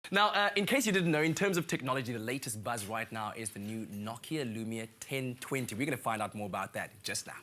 Now, in case you didn't know, in terms of technology, the latest buzz right now is the new Nokia Lumia 1020. We're going to find out more about that just now.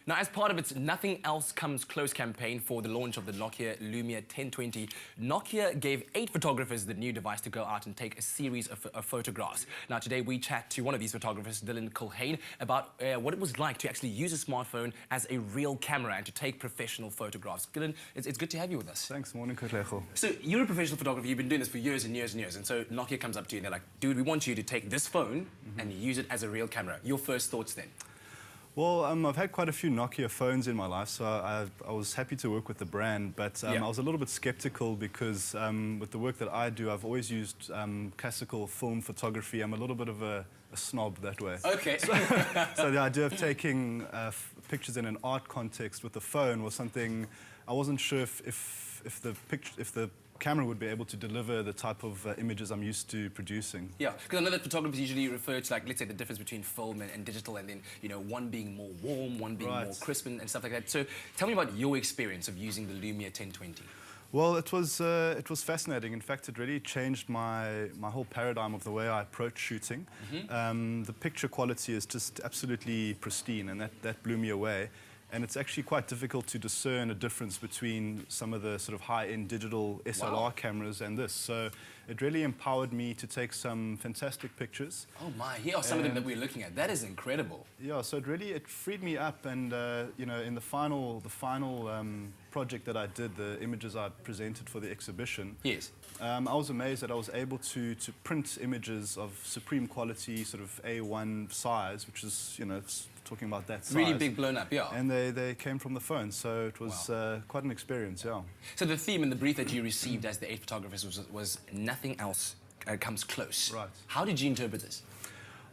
Now, as part of its Nothing Else Comes Close campaign for the launch of the Nokia Lumia 1020, Nokia gave 8 photographers the new device to go out and take a series of photographs. Now, today we chat to one of these photographers, Dylan Culhane, about what it was like to actually use a smartphone as a real camera and to take professional photographs. Dylan, it's good to have you with us. Thanks, morning, Kotlecho. So, you're a professional photographer, you've been doing this for years and years and years, and so Nokia comes up to you and they're like, dude, we want you to take this phone and use it as a real camera. Your first thoughts then? Well, I've had quite a few Nokia phones in my life, so I was happy to work with the brand, but I was a little bit skeptical because with the work that I do, I've always used classical film photography. I'm a little bit of a snob that way. Okay. So the idea of taking pictures in an art context with the phone was something I wasn't sure if the camera would be able to deliver the type of images I'm used to producing. Yeah, because I know that photographers usually refer to, like, let's say, the difference between film and digital, and then, you know, one being more warm, one being more crisp and stuff like that. So tell me about your experience of using the Lumia 1020. Well, it was fascinating. In fact, it really changed my whole paradigm of the way I approach shooting. The picture quality is just absolutely pristine, and that blew me away. And it's actually quite difficult to discern a difference between some of the sort of high-end digital SLR cameras and this. So it really empowered me to take some fantastic pictures. Oh my, here are some of them that we're looking at. That is incredible. Yeah, so it freed me up, and you know, in the final project that I did, the images I presented for the exhibition. Yes. I was amazed that I was able to print images of supreme quality, sort of A1 size, which is, you know, talking about that size. Really big, blown up, yeah. And they came from the phone, so it was quite an experience, yeah. So the theme and the brief that you received as the 8 photographers was Nothing Else Comes Close. Right. How did you interpret this?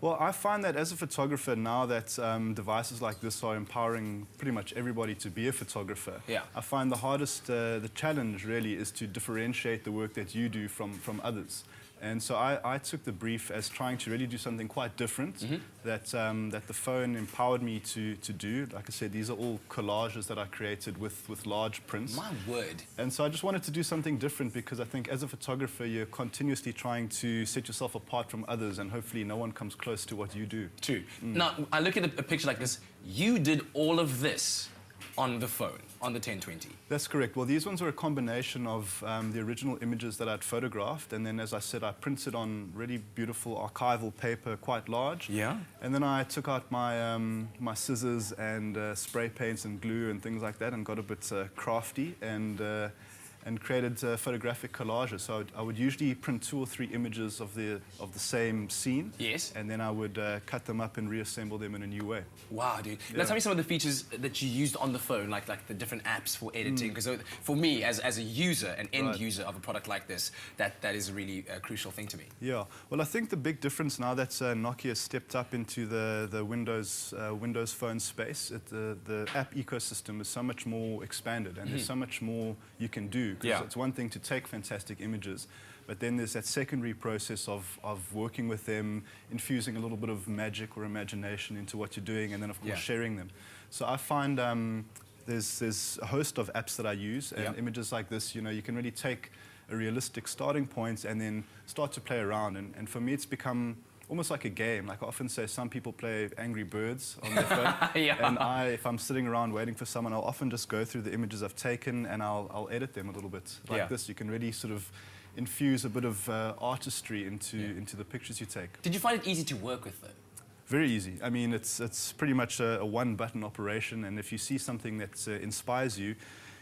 Well, I find that as a photographer now that devices like this are empowering pretty much everybody to be a photographer. Yeah. I find the hardest, the challenge really is to differentiate the work that you do from others. And so I took the brief as trying to really do something quite different that the phone empowered me to do. Like I said, these are all collages that I created with large prints. My word. And so I just wanted to do something different because I think as a photographer, you're continuously trying to set yourself apart from others, and hopefully no one comes close to what you do. True. Now, I look at a picture like this. You did all of this on the phone, on the 1020. That's correct. Well, these ones were a combination of the original images that I'd photographed, and then, as I said, I printed on really beautiful archival paper, quite large. Yeah. And then I took out my my scissors and spray paints and glue and things like that, and got a bit crafty and created photographic collages. So I would usually print 2 or 3 images of the same scene. Yes. And then I would cut them up and reassemble them in a new way. Wow, dude. Now tell me some of the features that you used on the phone, like the different apps for editing. Because for me, as a user, an end user of a product like this, that is a really crucial thing to me. Yeah. Well, I think the big difference now that Nokia stepped up into the Windows Phone space, the app ecosystem is so much more expanded, and there's so much more you can do. Yeah. It's one thing to take fantastic images, but then there's that secondary process of working with them, infusing a little bit of magic or imagination into what you're doing, and then, of course, sharing them. So I find there's a host of apps that I use, and images like this, you know, you can really take a realistic starting point and then start to play around. And for me, it's become almost like a game. Like I often say, some people play Angry Birds on their phone. And if I'm sitting around waiting for someone, I'll often just go through the images I've taken and I'll edit them a little bit. Like this, you can really sort of infuse a bit of artistry into the pictures you take. Did you find it easy to work with, though? Very easy. I mean, it's pretty much a one-button operation, and if you see something that inspires you,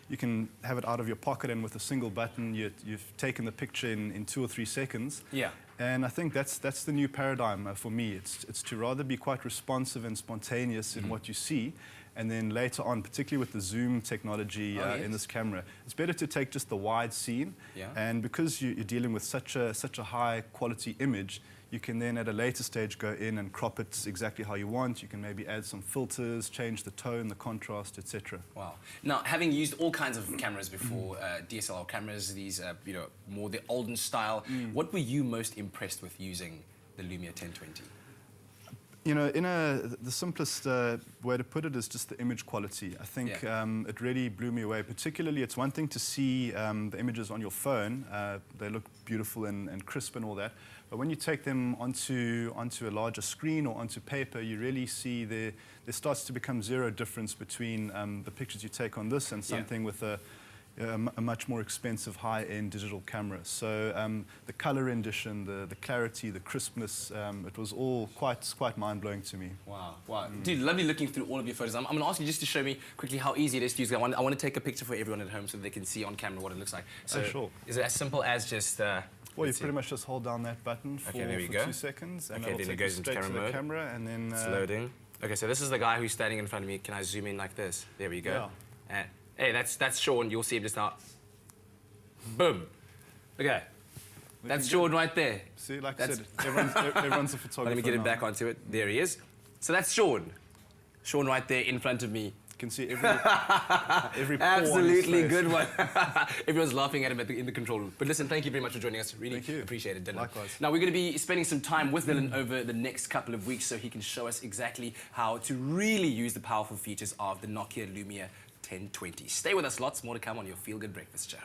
you can have it out of your pocket, and with a single button, you've taken the picture in 2 or 3 seconds. Yeah. And I think that's the new paradigm for me. It's to rather be quite responsive and spontaneous in what you see, and then later on, particularly with the zoom technology in this camera, it's better to take just the wide scene. Yeah. And because you're dealing with such a high quality image, you can then at a later stage go in and crop it exactly how you want. You can maybe add some filters, change the tone, the contrast, etc. Wow. Now, having used all kinds of cameras before, DSLR cameras, these, you know, more the olden style, what were you most impressed with using the Lumia 1020? You know, the simplest way to put it is just the image quality. I think it really blew me away. Particularly, it's one thing to see the images on your phone. They look beautiful and crisp and all that. But when you take them onto a larger screen or onto paper, you really see there starts to become zero difference between the pictures you take on this and something with a much more expensive high-end digital camera. So the color rendition, the clarity, the crispness, it was all quite mind-blowing to me. Wow, wow. Dude, lovely looking through all of your photos. I'm going to ask you just to show me quickly how easy it is to use. I want to take a picture for everyone at home so they can see on camera what it looks like. So sure. Is it as simple as just... well, you pretty much just hold down that button for 2 seconds, and it'll then take it goes you into straight to camera the mode. camera, and then... It's loading. Okay, so this is the guy who's standing in front of me. Can I zoom in like this? There we go. Yeah. Hey, that's Sean. You'll see him just now. Boom. Okay. That's Sean right there. See, like I said, everyone's a photographer. Let me get him now. back onto it. There he is. So that's Sean. Sean right there in front of me. You can see every pore Absolutely on his face. good one. Everyone's laughing at him in the control room. But listen, thank you very much for joining us. Really appreciate it, Dylan. Likewise. Now, we're going to be spending some time with Dylan over the next couple of weeks so he can show us exactly how to really use the powerful features of the Nokia Lumia 1020. Stay with us. Lots more to come on your Feel Good Breakfast Show.